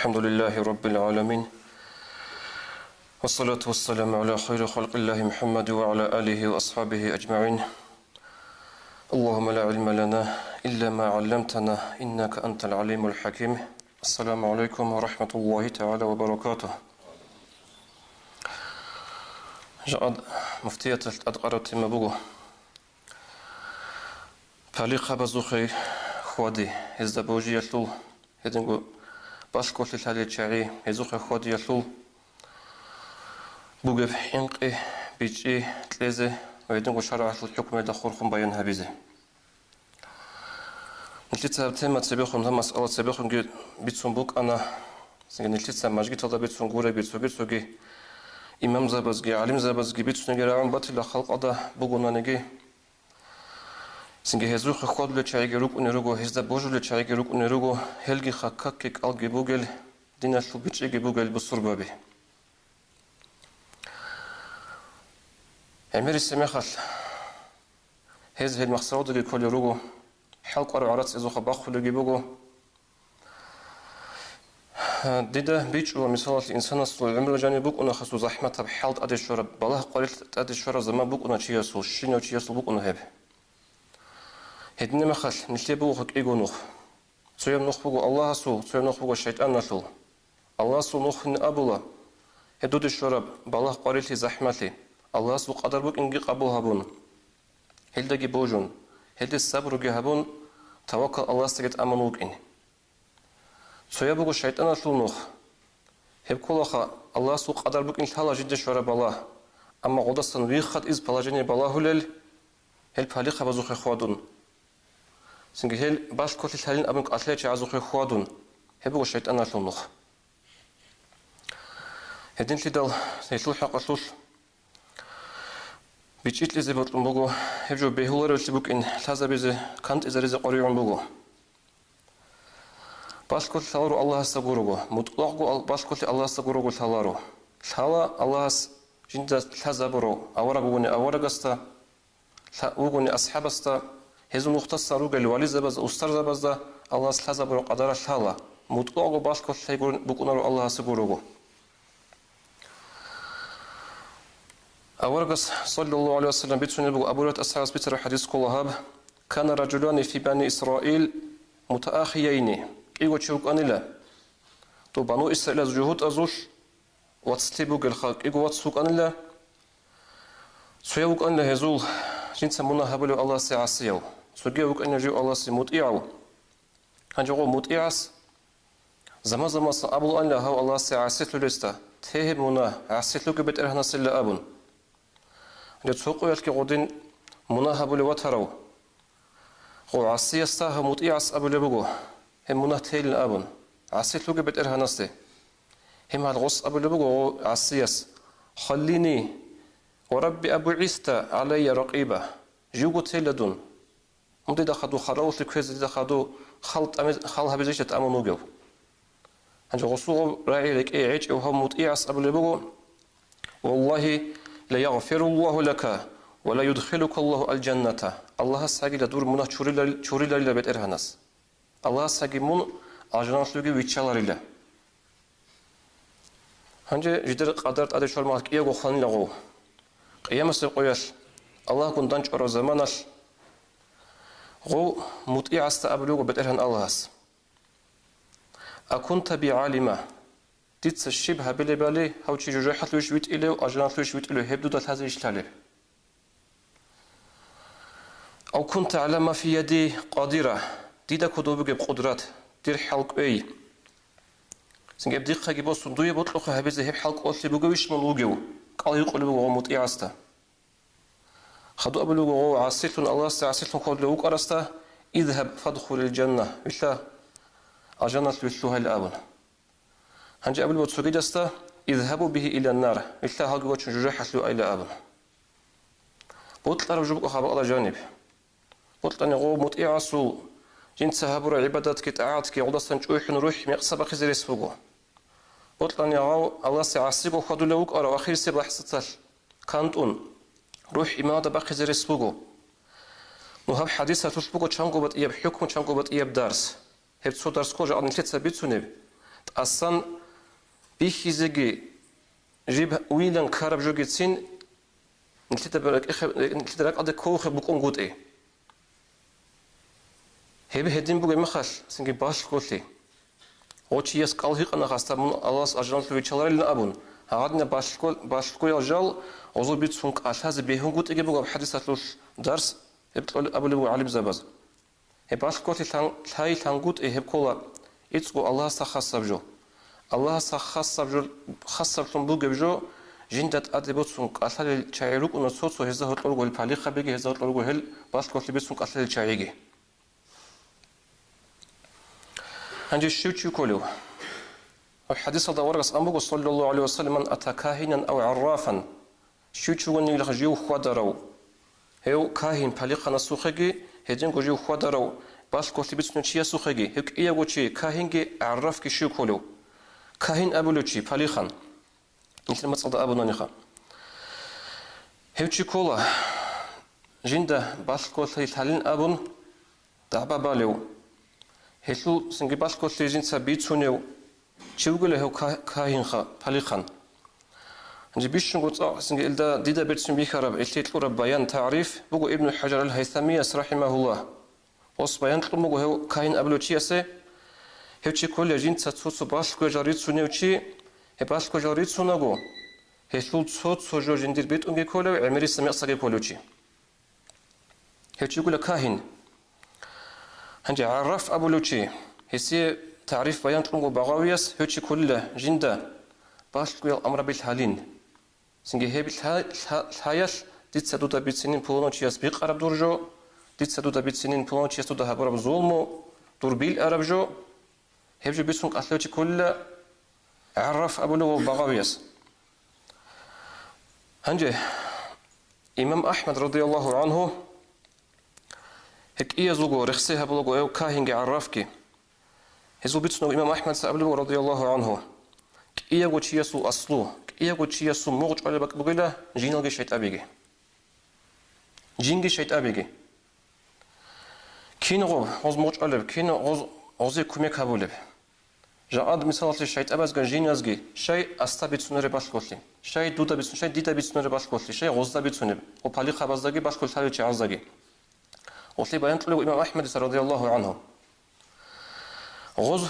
الحمد لله رب العالمين والصلاة والسلام على خير خلق الله محمد وعلى آله وأصحابه أجمعين. اللهم لا علم لنا إلا ما علمتنا إنك أنت العليم الحكيم. السلام عليكم ورحمة الله تعالى وبركاته. جاء مفتية الأدقارة مبوغو فاليقى بزوخي خوادي إزدا بوجي يطول يدنقو باشكو للهالي تشعي يزوخي خوادي يطول بوغب حينقي بيجي تليزي ويدنقو شرع الحكم يدخوركم بيان هبيزي نلتسا تيمة تسبيخون هم مسألة تسبيخون بيتسون بوك أنا نلتسا ماجي تلدا بيتسون غوري بيتسوغي إمام زابزغي عالم زابزغي بيتسون غيران باتل خلق أدا بوغونا نجي سنجي هزوخ خود لچايگي روك اونيروغو هزدا بوجو لچايگي روك اونيروغو هلگي خاكك الگي بوگل ديناشلو بيچيگي بوگل بسوربابي امير سميخال هز هل مخصودگي كوليروغو حلق ور عرات ازوخ باخولگي بوگو ديدا بيچو مثال الانسان اصل العمر جاني بوك انا خصو زحمه بحالت ادي شرب بالله قريت ادي شرب زمان بوك انا چياسو شينو چياسو بوك انا هب هدنا مخال نلتبو خك إيجونوخ سويم نخبو الله سو سويم نخبو الشيطان نسول الله سو نخن أبولا هدود الشرب بالله قاريلي زحمتي الله سو قدر بك إنجي قبول هبون هلدجي بوجون هلد الصبر جي هبون توكل الله سجد أمنوك إني سويم بو الشيطان نسول نخ هب كلها الله سو قدر بك إن حلا جد الشرب الله أما قدسن ويخد إز بلاجني بالله هلل هل بالي خبزوخ خوادون سنجي هل باش كل الحالين أبنك أثليتي عزوخي خوادون هبو الشيطان نسلونخ هدين تدل سيسل حق أسلوش بيجيت لزي بطلن بوغو هبجو بيهولر التبوك إن لازا بيزي كانت إذا رزي قريعون بوغو باش كل ثالارو الله استغوروغو مطلقو باش كل الله استغوروغو ثالارو ثالا الله جندا لازا برو أورا بوغوني أورا غستا وغوني أصحاب استا هزو مختص روغ الوالي زباز أستر زبازدا الله سلازا برو قدر شالا مطلقو باش كل شيء بكونارو الله سغوروغو أورغس صلى الله عليه وسلم بيتسوني بو أبورات أصحاب بيتر حديث كلهاب كان رجلان في بني إسرائيل متآخيين إيغو تشوك أنيلا تو بنو إسرائيل جهود أزوش واتستيبوغ الخلق إيغو واتسوك أنيلا سويوك أنيلا هزول جنس مناهبلو الله سيعسيو سوغيوك أن يجيو الله سيمطيعو هنجو مطيعس زما أبو أن هو الله سيعسيتلو لستا تهب منا عسيتلو كبت إرهنا سلا أبن يتسوقو يلكي غودين مناهبلو واتهرو غو عسيستا مطيعس أبو لبغو هم مناه تهيل أبن عسيتلو كبت إرهنا سي هم هالغص أبو لبغو عسيس خليني وربي أبو عيستا علي رقيبة جيوغو تيلدون مدي دخدو خراوث كويز دخدو خلها بزيشة أمونوغو هنجو غصوغو راعي لك إيه عيج أو هم مطيعس أبو لبغو والله لا يغفر الله لك ولا يدخلك الله الجنة الله ساقي لدور منه چوري لالي لبيت إرهنس الله ساقي من أجناس لغي ويتشالاري لا هنجو جدر قدرت أدي شرمالك إيه غخاني لغو قيامة قياس الله كنتان چورو زمانش غو مطيع استقبلوه بترهن اللهس أكنت بعالمة تيتس الشبه بالي هاو تشي جوجحت لوش ويت إليه وأجنات لوش ويت إليه هبدو دات هذا يشتاليه أو كنت على ما في يدي قادرة ديدا كدوبك بقدرات دير حلق أي سنجيب دقيقة جيبو صندوية بطلقها هبزي هب حلق أوثي بوغويش ملوغيو قال يقولوا غو مطيع استا خدو أبلو غو عسيتون الله عسيتون قول لوك أرستا اذهب فادخل الجنة وإلا أجنة لوثوها الآبن هنجي أبلو تسوغي استا اذهبوا به إلى النار وإلا هاقوا وچن جريحة لو إلى آبن بطلع رجوبك أخاب على جانب بطلع غو مطيع اسو جنس هابر عباداتك تعاتك عدسان جويحن روح ميقصب خزر يسفوغو بطلع غو الله عسيبو خدو لوك أرى وآخر سيب لحظتال كانتون روح إمادة باقي زي رسبوغو نوهاب حديثة تسبوغو چانقو بات إياب حكم چانقو بات إياب درس هب تسو درس كوجا عن نتلت سابيتسو نب Асан бихизеги жиб уилан караб жогецин нтлитабрак аде коохе букон гуте. Хебе хедин буге махал синге башколи. Очияс калхиқана хастамун Аллас ажранлу вичаларил абун. Хагадна башко яжал озу бит сунк ашаз бехунгут эге буга хадисатлуш дарс ебтол абулу алим забаз. He башколи тай тангут хебкола ицгу Аллас хасабжо. Аллас хасабжо хасабтун бугебжо жиндат адебот сунк ашал чайрук уна соцо хезахот олгол пали хабеге хезахот олгол хел башколи бит сунк ашал чайеге. Анже шучу колю. الحديث هذا ورقة أمبو صلى الله عليه وسلم من أتى كاهنا أو عرافا شوشو وني لخجيو خودرو هيو كاهن بليقنا سوخجي هدين جيو خودرو باش كوتي بتسنو شيا سوخجي هيك إيا وشي كاهنجي عراف كشيو كولو كاهن أبولوشي بليقن مثل ما تصدق أبو نانيخا هيو شي كولا جندا باش كوتي تالين أبون دعبا باليو هيلو سنجي باش كوتي جنسا بيتسونيو شوقله هو كاهنخا بليخان. عندي بيشون قلت سنجي إلدا ديدا بيرسون بيخرب إلتيت لورا بيان تعريف بقو ابن حجر الهيثمي رحمه الله. وص بيان تلمو هو كاهن أبلو تشيسه هو تشي كل جين تتصو باشكو جاريت سونيو تشي هي باشكو جاريت سوناغو هي سول صوت سوجو جندير بيت أنجي كله عمري سمع صقي كله تشي. هو تشي يقول كاهن. عندي عرف أبلو تشي هسي تعريف بيان تلمو بغاويس هوتشي كله جندا باشكو الأمر بالحالين سنجي هي بالحياش ديت سدودا بيتسنين بولونشياس بيق عرب دورجو ديت سدودا بيتسنين بولونشياس دودا هبرب ظلمو دوربيل عرب جو هبجو بيسونك أثلوتشي كله عرف أبولو بغاويس هنجي إمام أحمد رضي الله عنه هيك إيا زوجو رخصيها بلوغو أو كاهنجي عرفكي هزو بيتسنو إمام أحمد سأبلو رضي الله عنه إيا وشياسو أصلو إيا وشياسو موج على بقبلة جينالجي شيت أبيجي جينجي شيت أبيجي كينو غوز موج على كينو غوزي كومي كابولب جاءد مثال شيت أبازغن جينازجي شيء أستا بيتسنو باش كولي شيء دودا بيتسنو شيء ديدا بيتسنو باش كولي شيء غوزدا بيتسنو وبالي خبازداجي باش كول ثالث عزداجي وصلي بيان تلو إمام أحمد رضي الله عنه غوز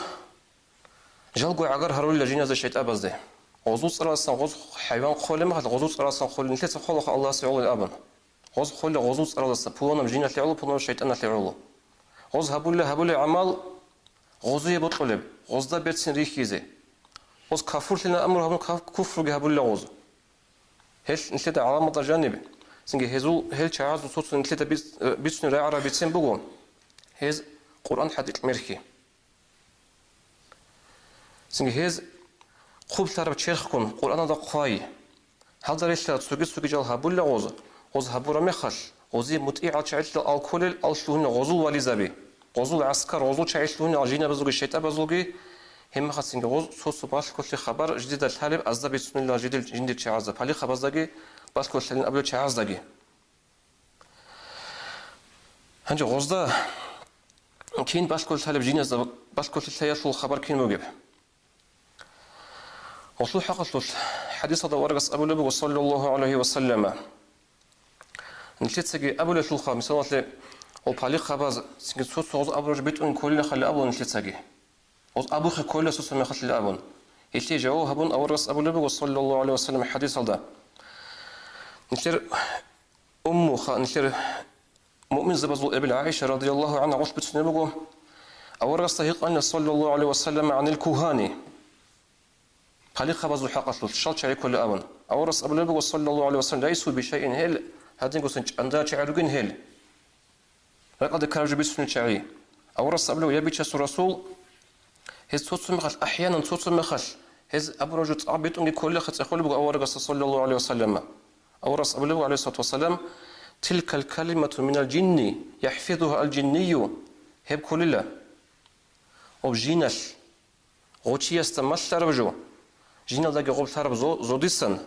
جالقو عقار هرولي لجينازة شيت أبازده غوز راسن غوز حيوان خول ما هاد غوز راسن خول نتلت خول الله سيعول الأبن غوز خول غوز راسن بولونم جينا تلعلو بولون الشيطان تلعلو غوز هبول عمل غوز يبطلب غوز دا بيتسن ريخيزه غوز كافور لنا أمر هبول كفر هبول غوز هل نتلت علامة جانب سنجي هزو هل شعاز وصوت نتلت بيتسن راي عربي تسن بقول هز قرآن حديث مرخي سنجي هز خوب ترى بتشيخ كون قرآن هذا قوي هذا ليش لا تسوق جال هبول غوز هبورا مخش غوزي متقع شعيت الكل الشلون غوزو واليزابي غوزو العسكر غوزو شعيتلون عجينة بزوجي شيتا بزوجي هم خاص سنجي غوز صوص باش كل خبر جديد الحالب أزدا بسم الله جديد جندي شعازة بالي خبز دقي باش كل شيء قبل شعاز دقي هنجي غوزدا كين باش كل حالب جينز باش كل شيء شو الخبر كين موجب وصل حقصل حديث هذا ورقص أبو لبي صلى الله عليه وسلم نشتسجي أبو لبي الخامس مثلا وبالي خبز سنجد صوت صوت أبو رج بيتون كل خلي أبو نشتسجي أبو خ كل صوت ما خلي أبو يشتي جاو هبون أو ورقص أبو لبي صلى الله عليه وسلم حديث هذا نشتر نشتر مؤمن زبزو أبي عائشة رضي الله عنها عش بتسنبجو أو ورقص تهيق أن صلى الله عليه وسلم عن الكهاني قال خبز حقصل شال شيء كل أبن أورس أبو لبي صلى الله عليه وسلم ليسوا بشيء هل هذين قصن عندها شعرين هل لقد كانوا بيسون شعري أورس أبو لبي يبيش الرسول هز صوت مخش أحيانا صوت مخش هز أبو رجل عبيت أني كل خط أقول بقى أورس صلى الله عليه وسلم أورس أبو لبي عليه الصلاة والسلام تلك الكلمة من الجن يحفظها الجني هب كل الله وبجينش غوتشي استمش ربجو جينا ذاك غوب ثرب زوديسن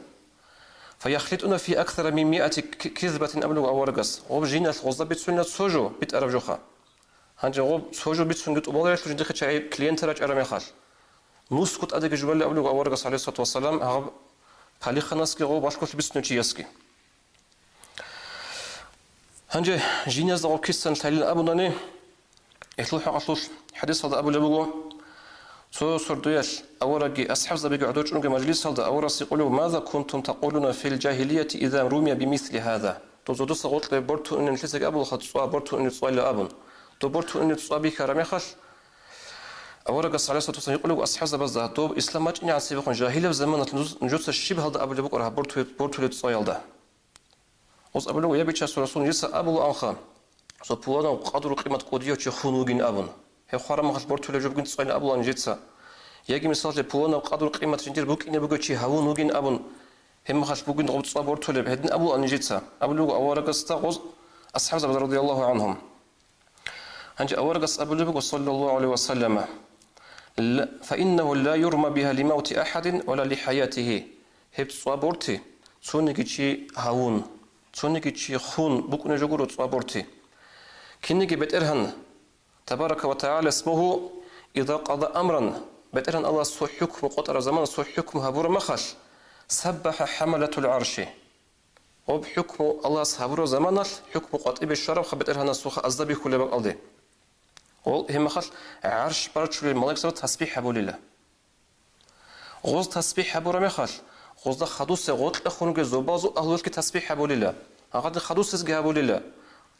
فيخلطون في أكثر من 100 كذبة أبلغ أورقص غوب جينا غوزا بيتسونة سوجو بيت أربجوخا هنجي غوب سوجو بيتسونة أبلغ يشلو جندخ شعي كلينت راج أرمي خاش Нускут адеги жвали аблугу аваргас алейхиссалату вассалам агаб палиханаски го башкот биснучияски. Ханже жинязда го киссан талин абунани эхлу хaqatlуш хадис алда абу лабугу سردويال أورجي أصحاب زبيق عدوش أنك مجلس هذا أورس يقولوا ماذا كنتم تقولون في الجاهلية إذا رمي بمثل هذا تزودس قلت برتو إن الفسق أبو الخطوة برتو إن تصوى لأبن برتو إن تصوى بك رميخش أورجس عليه الصلاة والسلام يقولوا أصحاب زبزة توب إسلام ما جني عصيبكم جاهلية زمان نجوس الشبه هذا أبو لبوك راه برتو لتصوى هذا وز أبو لو يبي تشاس رسول يسا أبو الأنخام سبوانا وقدر قيمة قدية تخونوجين أبن هي خارم مخش برتو لجوب جنت صين أبو أنجتسا يجي مثال لبوانا وقدر قيمة جنتير بوك إني بقول شيء هونوجين أبن هم مخش بوجين غبط صوا برتو لب هدن أبو أنجتسا أبو لو أورجس تغوز أصحاب زبد رضي الله عنهم هنج أورجس أبو لو صلى الله عليه وسلم فإنه لا يرمى بها لموت أحد ولا لحياته هب صوا برتي سونيكي شيء هون سونيكي شيء خون بوك نجورو صوا برتي كنيكي بترهن تبارك وتعالى اسمه إذا قضى أمرا بترهن الله سو حكم قطر زمان سو حكم هبور مخش سبح حملة العرش وبحكم الله سهبور زمان حكم قطيب الشرف بترهن سوخ أزدبي كل بقضي هم مخش عرش برش الملائكة سوى تسبيح أبو لله غوز تسبيح أبو رمخش غوز خدوس غوت أخونك زبازو أهلك تسبيح أبو لله هذا خدوس إزجه أبو لله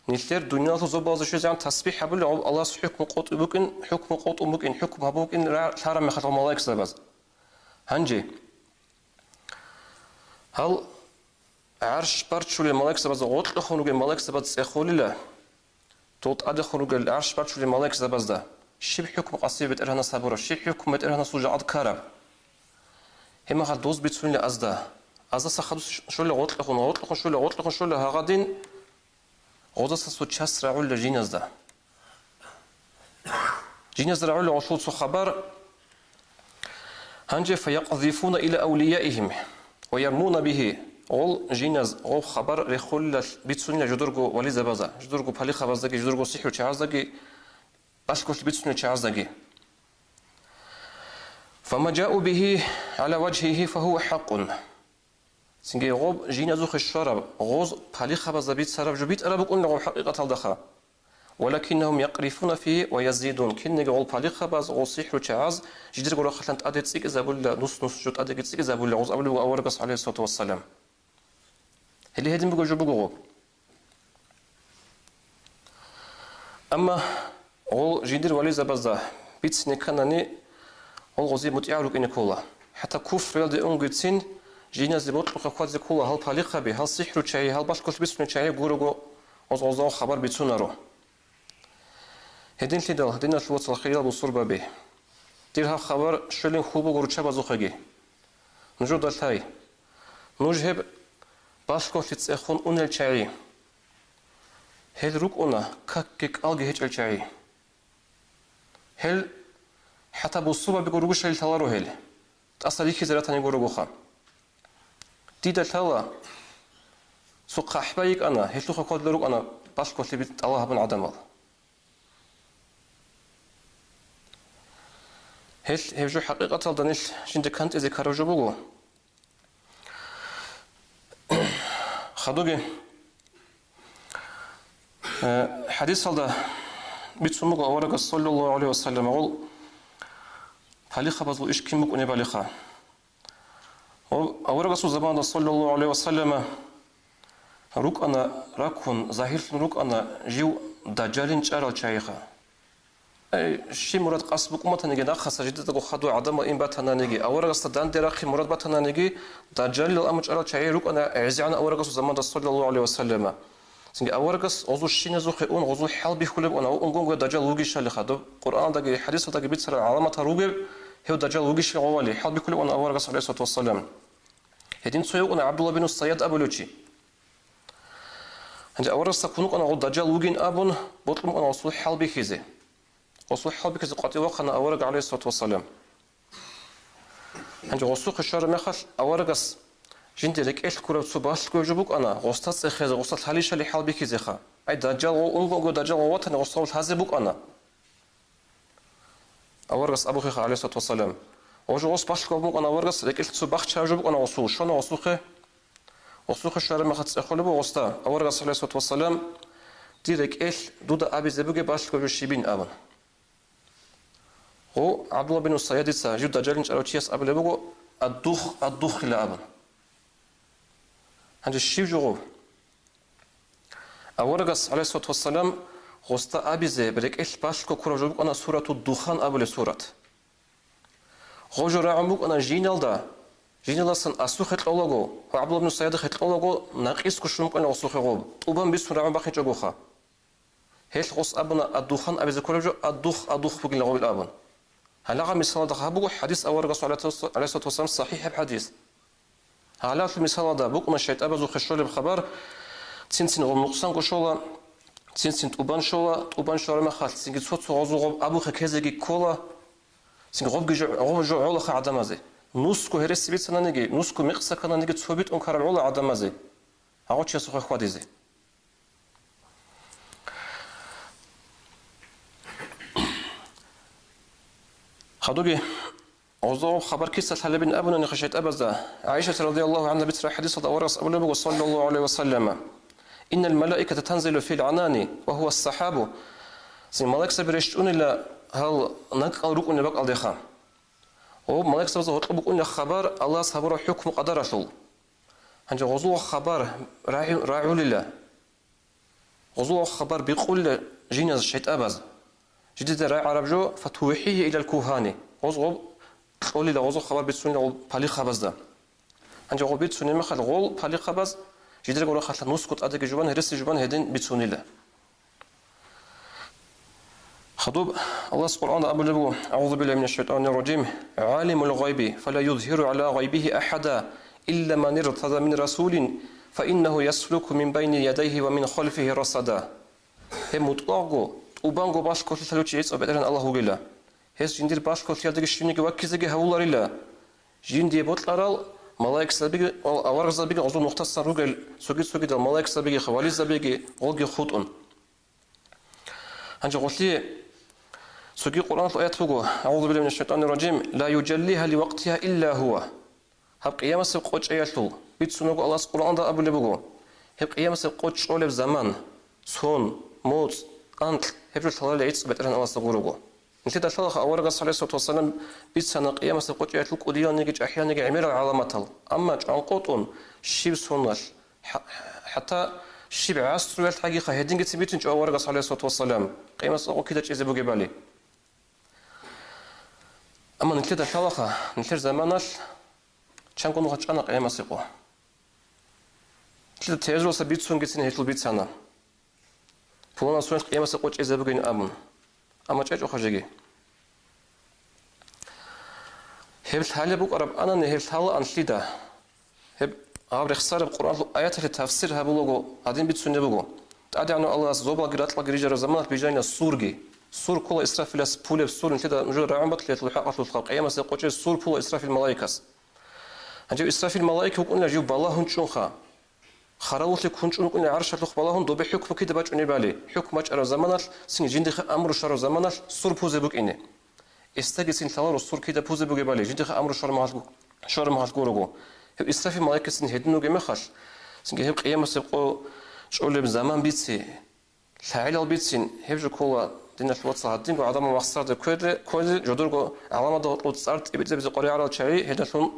نيتلر دنيا زبازو شو زعم تسبيح أبو لله الله حكم قط بوكن حكم قط بوكن حكم بوكن شهر مخش الملائكة زباز هنجي هل عرش برش الملائكة زباز غوت أخونك الملائكة زباز أخول الله توت أدخلوا قال عرش برشوا الملائكة زباز ده شيء حكم قصير بترهنا صبورة شيء حكم بترهنا سوجا كارا هم هاد دوز بتسون لأزدا أزدا سخدوس شو اللي غوت لخون شو اللي غوت لخون شو اللي هغادين غودا سوت شاس رعول لجينز ده جينز رعول عشود سو خبر هنجي فيقذفون إلى أوليائهم ويرمون به أول جينز أو خبر رخول بيتسوني جدرجو ولي زبازة جدرجو بالي خبازدقي جدرجو صحيح وشعازدقي باشكوش بيتسوني شعازدقي فما جاءوا به على وجهه فهو حق سنجي غوب جينزو خشرب غوز بالي خبازة بيت سرب جبيت أنا بقول لهم حقيقة الدخل ولكنهم يقرفون فيه ويزيدون كن غول بالي خباز غول صحيح وشعاز جدرجو رخلنت أديت سيك زابول نص جوت أديت سيك زابول غوز أبلو أورقص عليه الصلاة والسلام اللي هدين بقول جبوجو أما غول جدير ولي زبازة بيت نكانني غول غزي متعارك إن كولا حتى كفر يلدي أنجتين جينا زبوت لقاقات زكولا هل باليخة به هل سحر وشاي هل باش كل بيسون شاي جورجو غزغزاو خبر بيتسونارو هدين تدل هدين الوصل الخيال بالصربة به ديرها خبر شلين خوبو غرشة بزوخجي نجود الثاي نجهب باشكو تتسخون أون الشعري هل روك أونا كك ألقي هج الشعري هل حتى بالصوبة بيقولوا شيء ثلارو هل أصلي كزرتني يقولوا خام تيدا ثلا سوق حبايك أنا هل تخو كود لروك أنا باشكو تبيت الله بن عدم هل هجو حقيقة الدنيش جند كانت إذا كارجو بقول خدوجي حديث هذا بيتسموه أورق صلى الله عليه وسلم أقول باليخة بزو إيش كم مكونة باليخة أورق زمان صلى الله عليه وسلم روك أنا راكون ظاهر روك أنا جيو دجالين شارل شايخة شيء مراد قصبك ما تنجي ناخذ جديد تقول خدوا عدم إن بتنا نجي أورق استدان دراخي مراد بتنا نجي دجال الأمر شارل شاي روك أنا عزيزنا أورق زمان صلى الله عليه وسلم سنجي أورق غزو الشين زخون غزو حال بيخلب أنا أنقول دجال لوجي شال خدوا قرآن دقي حديث دقي بيتسر علامة روجي هو دجال لوجي شال غوالي حال بيخلب أنا أورق عليه الصلاة والسلام هدين سويو أنا عبد الله بن الصياد أبو لوتشي عند أورق سكونك أنا غد دجال لوجين أبون بطلب أنا وصل حال بيخزي وصل حال بيخزي قاتي وقنا أورق عليه الصلاة والسلام عند غسوق الشر مخش أورق جنتي لك إيش كورة صباح كوجبوك أنا غصت خيز غصت هاليش اللي حال بيك زخا أي دجال وأنقو دجال ووطن غصت هذا بوك أنا أورق أبو خيخ عليه الصلاة والسلام Ожо ос башлко гона варгас рекелцу бахча жоб гона осу шона осухе шарма хат ехолебо оста аваргас алейхи вассалам дирек эл дуда абизебуге башлко шибин абан. О Абдулла бин Усайдица жуда жалин чарочиас аблебуго аддух ила абан. Ханже шив жого аваргас алейхи вассалам оста абизе берек эл башлко кура жоб гона сурату духан абле сурат. Хожо раамук ана жиналасан асухет лого Абдулла бин Усайд хет лого нақис кушум кана осухего тубан бис раам бахи жогоха хел хос абна адухан абизе кура адух бугин лого абан هلا مثال ده هبوق حديث أول رسول عليه الصلاة والسلام صحيح بحديث هلا في مثال ده بوق مشيت أبزو خشول بخبر تنسين غمقسان قشولا تنسين توبان شولا ما خالد تنسين صوت غزو أبو خكزجي كولا تنسين غب جو علا خعدم زي نسكو هرس بيت سنانجي نسكو مقصا كنا نجي تصوبيت أنكر علا عدم زي هقول شيء سخ خوادي زي خدوجي أوزو خبر كيس الحلب بن أبونا نخشيت أبزا عائشة رضي الله عنها بترى حديث الأورس أبو النبي صلى الله عليه وسلم إن الملائكة تنزل في العنان وهو السحاب سين ملائكة سبرشتون إلا هل نقل ركن بق الدخان أو ملائكة سبزو هطلبك أن خبر الله صبر حكم قدر شل هنج غزو خبر راعي لله غزو خبر بيقول جينز شيت أبز جديد راعي عرب جو فتوحيه إلى الكهانة غزو قولي لغزو خبر بيتسوني غول بالي خبز ده هنج غول بيتسوني مخل غول بالي خبز جديد غول خل نسكت أدق جوان هرس جوان هدين بيتسوني له خطوب الله سبحانه أبو لبو أعوذ بالله من الشيطان الرجيم عالم الغيب فلا يظهر على غيبه أحدا إلا من ارتضى من رسول فإنه يسلك من بين يديه ومن خلفه رصدا هم مطلقو وبانغو باش كل ثلوتشي يصب بدرن الله وجلا هس جندير باش كل ثيادك الشينيك وكيزك هولار إلا جندي بطلال ملاك سبيك أورغ سبيك أظن مختص روجل سوقي دل ملاك سبيك خوالي سبيك غلق خطون هنجي قلتي سوقي قرآن الآيات فوقه أعوذ بالله من الشيطان الرجيم لا يجليها لوقتها إلا هو هب قيامة سبقوش أياتو بيت سنوك الله القرآن ده أبو لبوغو هب قيامة سبقوش أولي زمان سون موت أنت هبجو الثلاثة عيد بترن الله سبقوروغو انت ده الثلاثة أورغ صلى الله عليه وسلم بيت سنة قيامة سبقوش أياتو قديان نيجي أحيان نيجي عمير العالمات أما عن قطن شيب سونال حتى شيب عصر الحقيقة هدين قد سبيتن جو أورغ صلى الله عليه وسلم قيامة سبقوش كده جيزي بوغي بالي أما نكلد الثلاثة نكلد زمانال كان كونو خاتشانا قيامة سيقو كلد تيجلو سبيت سون جسين هيتلو بيت سانا فلان سون قيامة سيقو جيزي بوغين أمن أما تيجو خاجيجي هب الحالي بوك أرب أنا نهب الحالة أنشليدا هب عبر اختصار القرآن آيات التفسير هبولوغو عدين بيت سون يبوغو تعدي عنو الله زوبا قرات لقريجة زمانات بيجانا سورجي سور كل إسرافيل سبولة سور نتدا مجرد رعمت ليتلحق الخلق قيامة سيقوتش سور كل إسرافيل الملائكة هنجيب إسرافيل الملائكة وقلنا جيب بالله هنشونخا خرالت كونشون قلنا عرش لخ بالله دو بحكم كده باج بالي حكم باج زمانات سين جندي أمر شر زمانات سور بوزي بوك إني استجسين ثوار السور كده بوزي بوك بالي جندي أمر شر مهال كورجو هب إسرافيل الملائكة سين هدنو جمخش سين جيب قيامة سيقو شغل بزمان بيتسي العيلة بيتسين هبجو كولا دين الواتس هادين وعدم مقصد كل جدورجو علامة الواتسارت يبدأ بزقاري على الشيء هدفهم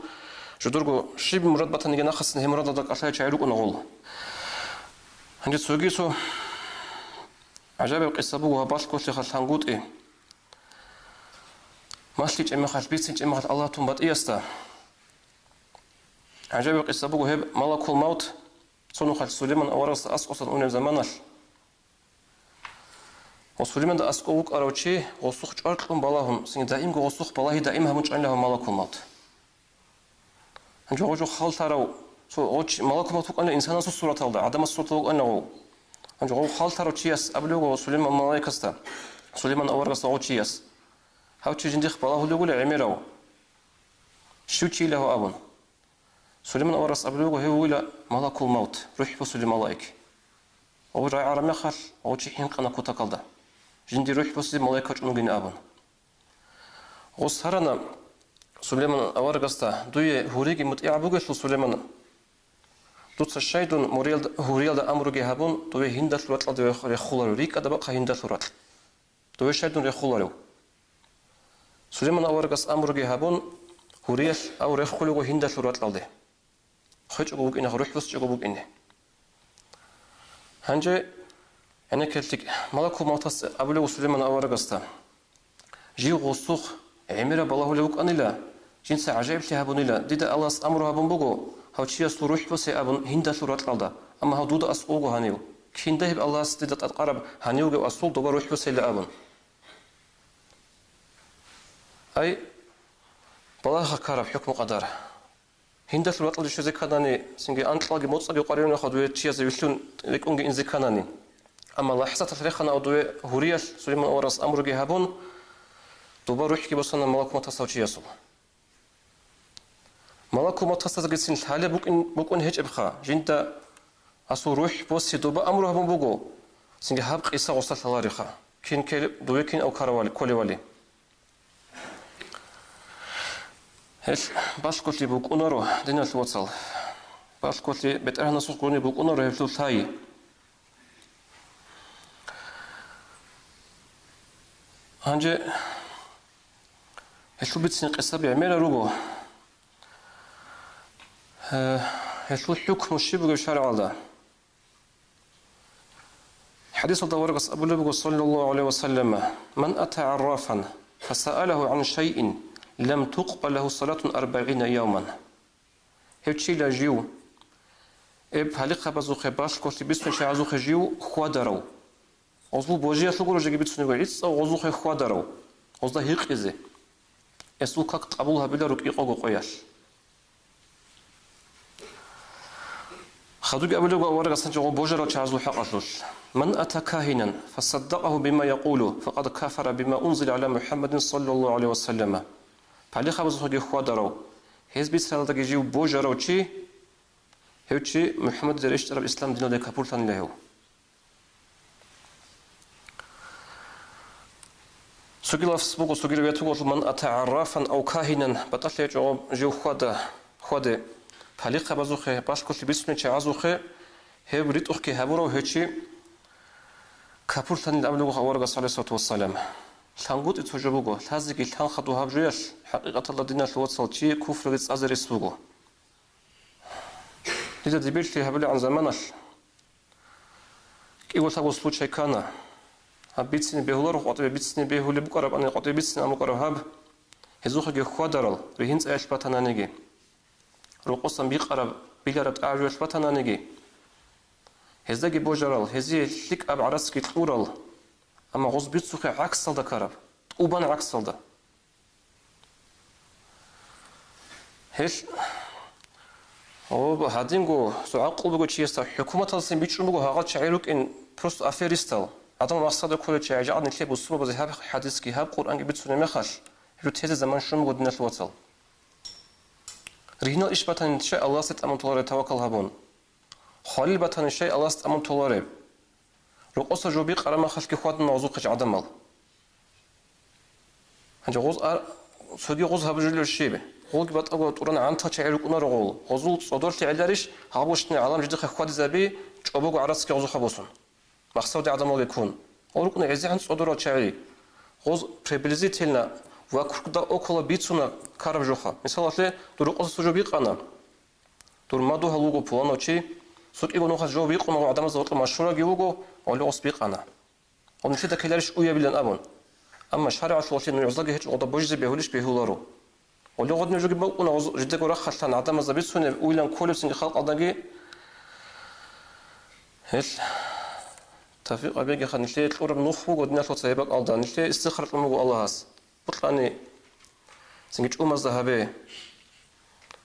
جدورجو شيء مراد بطن يجي نخص نه مراد ضد أشياء شيء لقوا نقول هندي سوقيسو عجب القصة بوها باش كل شيء خلص هنقول إيه ماشليج إما خلص بيتسين إما خلص الله تنبت إيستا عجب القصة بوها هب ملك الموت صنو خلص سليمان أورث أسقط أون زمانه وسليمان ده أسقوك أروتشي غصوخ أركلهم بالهم سين دائم غصوخ بالله دائم هم مش عندهم ملك الموت هنجو جو خال تراو سو أوتش ملك الموت فوق أن الإنسان سو صورة هذا عدم الصورة فوق أنه هنجو خال تراو تشيس قبله سليمان ملاك استا سليمان أورث أوتشيس هاو تجندخ بالله اللي يقول عميرو شو تشي له أبون سليمان أورث قبله هو ولا ملك الموت روح بسليمان ملاك أو راعي عرمي خال أو تشي حين قنا كوتا كالدا جندي روح بس ملاك وجنوجين أبون غصهرنا Сулейман аваргаста дуе хуриги мутиа бугешлу Сулейман. Дуца шайдун хуриалда амруги хабун дуе хиндашлу атлады рехулару. Рика да баqa хиндашлу атл. Дуе шайдун рехулару. Сулейман аваргас амруги хабун хуриал ау рехулугу хиндашлу атлалды. Хойчугу бук ине рухбус бук ине. Ханже ene keltik malaku matas abulu Süleyman avaragaста. Жи гусух эмира балахулук анила. Jinsa acayip habunila. Dida Allah's amru habun bugu. Hawchiya suruh bose abun hinda surat qalda. Amma haduda as'ugu haniu. Kinda hib Allah's dida atqarab haniu ge asul doba ruh bose la abun. Ay balagha karab hukm qadar. Hinda surat qalda şu zekanani singe antlagi motsagi qariuna khadwe chiya zewilun lekunge in zekanani. Amma lahzat al-rikhana udwe huriyal Süleyman awaras amru ge habun doba ruh ki bosana malakum tasawchiyasul. Malakum tasawgitsin hale bukun hej ibkha. Jinta asu ruh bosi doba amru habun bugo. Singe hab qisa qosal tarikha. Kin ke dowe kin aw karawali kolewali. Hel bashkoti bukunaro dinal watsal. Bashkoti betarhana susquni bukunaro heflu thai. Hanje هل بتسنق قصة بيعملها رجوع هل الحكم الشبه شرع الله حديث الدورقس أبو لبق صلى الله عليه وسلم من أتى عرافا فسأله عن شيء لم تقبل له صلاة 40 يوما هيتشي لاجيو إب هلقة بزوخ باش كوتي بيسون شي عزوخ جيو خوادرو أصلو بوجيه شغل جي بيتسون وعيس أو غزوخ خوادرو أصلا هيق إزي يسوع كاك قبولها بلا ركي قوغو قياش خدوك أبلغ ورقة سنجو بوجرة تعزو حقشوش من أتى كاهنا فصدقه بما يقول فقد كفر بما أنزل على محمد صلى الله عليه وسلم فعلي خبز خدي خوادرو هز بيت سالتك يجيو بوجرة وشي هوشي محمد درشتر الإسلام دينو دي كابولتان له سجل في سبوق سجل بيتوقع من أتى عرافا أو كاهنا بطل يجوا جو خدا فليق بزوخه باش كل بيسمي تعزوخه هبريت أخي هبورو هتشي كابولتان الأمل وخوارج صلى الله عليه وسلم ثانقود إتوجبوجو ثازق الثان خدو هبجيش حقيقة الله دينا الوصل شيء كفر جت أزر يسبوجو لذا دبيت لي هبلي عن زمانش كي قلت أبو سلوك شيء كان بيتسني بهولار وقطع بيتسني بهولي بقرب أنا قطع بيتسني أم قرب هاب هزوخ جي خوادرال رهينس إيش باتنا نجي رقصن بيقرب بيلارت أعجوش باتنا نجي هزدا جي بوجرال هزي ليك أب عرس كي تورال أما غص بيتسوخ عكس صلدا كرب أوبان عكس صلدا هش أو هادينغو سعقل بقول شيء است حكومة تصين بيتشون بقول هاقل شعيرك إن بروست أفيريستال adam maqsadı ko'li chayji adni kleb usul bo'zi hab hadiski hab Qur'onga bitsuni mexash yu tezi zaman shum godinat watsal rihnal ish batan shay Allah set amon tolare tawakkal habun khalil batan shay Allah set amon tolare ruqosa jobi qarama khalki khwadn mawzu qich adamal hanje g'oz sudi g'oz habjul shibe g'olgi bat ago turan anta chayru kunar g'ol g'ozul sodor ti'larish haboshni alam jidi khwad zabi chobogo araski g'oz khabosun مقصود عدم يكون أولكن عزيزان صدور شعري غوز приблизительно вокруг да около бицуна караб жоха مثلا دور قصص جو بيقنا دور ما دو هلوغو планочи суд его нохас جو بيقنا عدم زوط مشهور جيوغو أولي قص بيقنا он شيء تكلارش ويا بلن أبون أما شرع الوصي إنه يزلق هيك عضو بوجز بيهولش بيهولارو أولي قد نجوج بقنا غوز جدك ورخص لنا عدم زبيتسون ويلان كل سنة خلق أدنى هل تفيق أبيك خان نشتي الأورب نخو قدنا شو تصيبك الله نشتي استخرج المجو الله هاس بطلعني سنجت ذهبي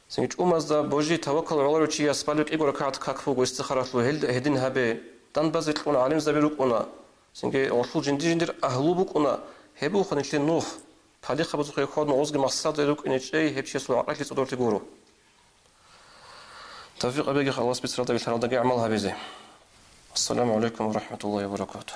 سنجت ذا بوجي توكل على الله شيء أسبالك إيجور كات كاكفو واستخرج له هدين هبي دان بزيت لنا علم زبيروك أنا سنجي أصل جندير أهلوبك أنا هبو خان نشتي نخ فالي خبز خي خود نعوزك مقصد يروك إن شيء هبشي سوى عقلك تقدر تقوله تفيق أبيك خلاص بسرعة بالحرادة عملها بزي السلام عليكم ورحمة الله وبركاته